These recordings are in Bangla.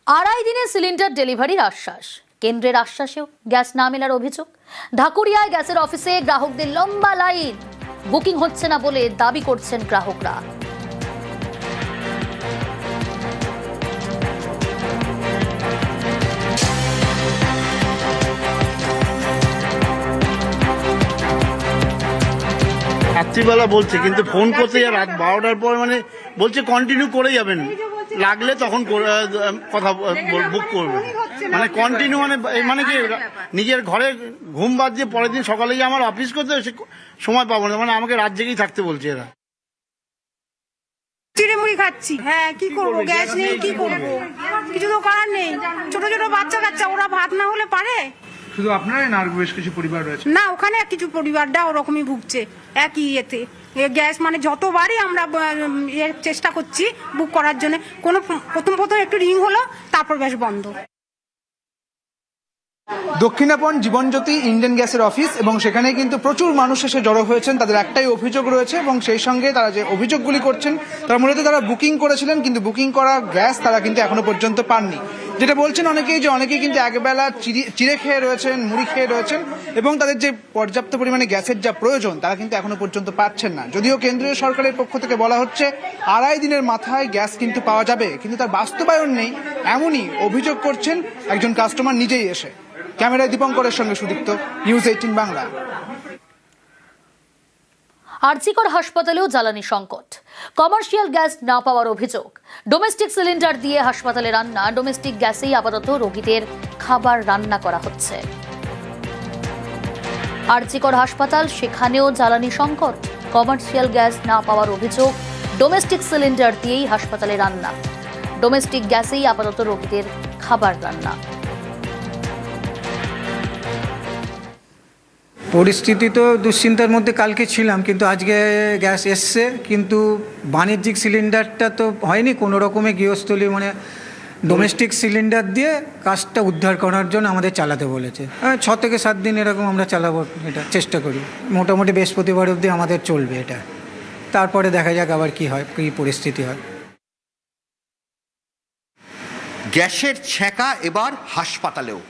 আড়াই দিনে সিলিন্ডার ডেলিভারির আশ্বাস, কেন্দ্রের আশ্বাসেও গ্যাস না মেলার অভিযোগ। ঢাকুরিয়ায় গ্যাসের অফিসে গ্রাহকদের লম্বা লাইন, বুকিং হচ্ছে না বলে দাবি করছেন গ্রাহকরা। রাত্রিবেলা বলছে, কিন্তু ফোন করতে রাত 12টার পর মানে বলছে কন্টিনিউ করে যাবেন, লাগলে তখন কথা বুক করবে, মানে কন্টিনিউ মানে কি নিজের ঘরে ঘুম বাদ দিয়ে পরের দিন সকালে গিয়ে আমার অফিস করতে সময় পাবো না, মানে আমাকে রাত জেগেই থাকতে বলছে এরা। চিড়েমুড়ি খাচ্ছি, হ্যাঁ কি করবো, গ্যাস নেই, কি করবো, কিছু তো করার নেই। ছোট ছোট বাচ্চা কাচ্চা, ওরা ভাত না হলে পারে? শুধু আপনারাই না, বেশ কিছু পরিবার রয়েছে না, ওখানে কিছু পরিবারটা ওরকমই ভুগছে একই ইয়েতে। গ্যাস মানে যতবারই আমরা চেষ্টা করছি বুক করার জন্য, কোনো প্রথম একটু রিং হলো, তারপর গ্যাস বন্ধ। দক্ষিণাপন জীবনজ্যোতি ইন্ডিয়ান গ্যাসের অফিস, এবং সেখানে কিন্তু প্রচুর মানুষ এসে জড়ো হয়েছেন। তাদের একটাই অভিযোগ রয়েছে, এবং সেই সঙ্গে তারা যে অভিযোগগুলি করছেন তার মূলত তারা বুকিং করেছিলেন, কিন্তু বুকিং করা গ্যাস তারা কিন্তু এখনো পর্যন্ত পাননি। যেটা বলছেন অনেকেই, যে অনেকেই কিন্তু একবেলা চিড়ে খেয়ে রয়েছেন, মুড়ি খেয়ে রয়েছেন, এবং তাদের যে পর্যাপ্ত পরিমাণে গ্যাসের যা প্রয়োজন তারা কিন্তু এখনো পর্যন্ত পাচ্ছেন না। যদিও কেন্দ্রীয় সরকারের পক্ষ থেকে বলা হচ্ছে আড়াই দিনের মাথায় গ্যাস কিন্তু পাওয়া যাবে, কিন্তু তার বাস্তবায়ন নেই, এমনই অভিযোগ করছেন একজন কাস্টমার নিজেই এসে। ক্যামেরায় দীপঙ্করের সঙ্গে সুদীপ্ত, নিউজ 18 বাংলা। আরজিকর হাসপাতালেও জ্বালানি সংকট, কমার্শিয়াল গ্যাস না পাওয়ার অভিযোগ। ডোমেস্টিক সিলিন্ডার দিয়ে হাসপাতালে রান্না, ডোমেস্টিক গ্যাসেই আপাতত রোগীদের খাবার রান্না করা হচ্ছে। আরজিকর হাসপাতাল, সেখানেও জ্বালানি সংকট, কমার্শিয়াল গ্যাস না পাওয়ার অভিযোগ। ডোমেস্টিক সিলিন্ডার দিয়েই হাসপাতালে রান্না, ডোমেস্টিক গ্যাসেই আপাতত রোগীদের খাবার রান্না। পরিস্থিতি তো দুশ্চিন্তার মধ্যে কালকে ছিলাম, কিন্তু আজকে গ্যাস এসছে, কিন্তু বাণিজ্যিক সিলিন্ডারটা তো হয়নি। কোনো রকমে গৃহস্থলী মানে ডোমেস্টিক সিলিন্ডার দিয়ে কাজটা উদ্ধার করার জন্য আমাদের চালাতে বলেছে। 6 থেকে 7 দিন এরকম আমরা চালাবো, এটা চেষ্টা করি। মোটামুটি বৃহস্পতিবার অবধি আমাদের চলবে এটা, তারপরে দেখা যাক আবার কি হয়, কী পরিস্থিতি হয়। গ্যাসের ছ্যাঁকা এবার হাসপাতালেও।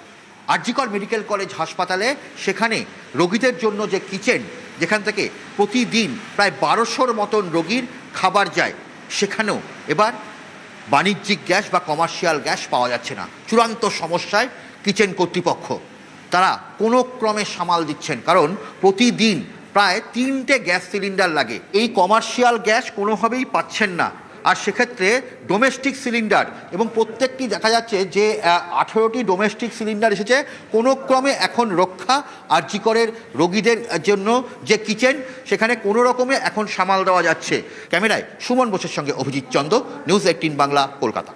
আরজিকর মেডিকেল কলেজ হাসপাতালে, সেখানে রোগীদের জন্য যে কিচেন, যেখান থেকে প্রতিদিন প্রায় 1200-র মতন রোগীর খাবার যায়, সেখানেও এবার বাণিজ্যিক গ্যাস বা কমার্শিয়াল গ্যাস পাওয়া যাচ্ছে না। চূড়ান্ত সমস্যায় কিচেন কর্তৃপক্ষ, তারা কোনো ক্রমে সামাল দিচ্ছেন, কারণ প্রতিদিন প্রায় 3টে গ্যাস সিলিন্ডার লাগে। এই কমার্শিয়াল গ্যাস কোনোভাবেই পাচ্ছেন না, আর সেক্ষেত্রে ডোমেস্টিক সিলিন্ডার, এবং প্রত্যেকটি দেখা যাচ্ছে যে 18টি ডোমেস্টিক সিলিন্ডার এসেছে। কোনো ক্রমে এখন রক্ষা আরজিকরের রোগীদের জন্য যে কিচেন, সেখানে কোনো রকমে এখন সামাল দেওয়া যাচ্ছে। ক্যামেরায় সুমন বোসের সঙ্গে অভিজিৎ চন্দ, নিউজ 18 বাংলা, কলকাতা।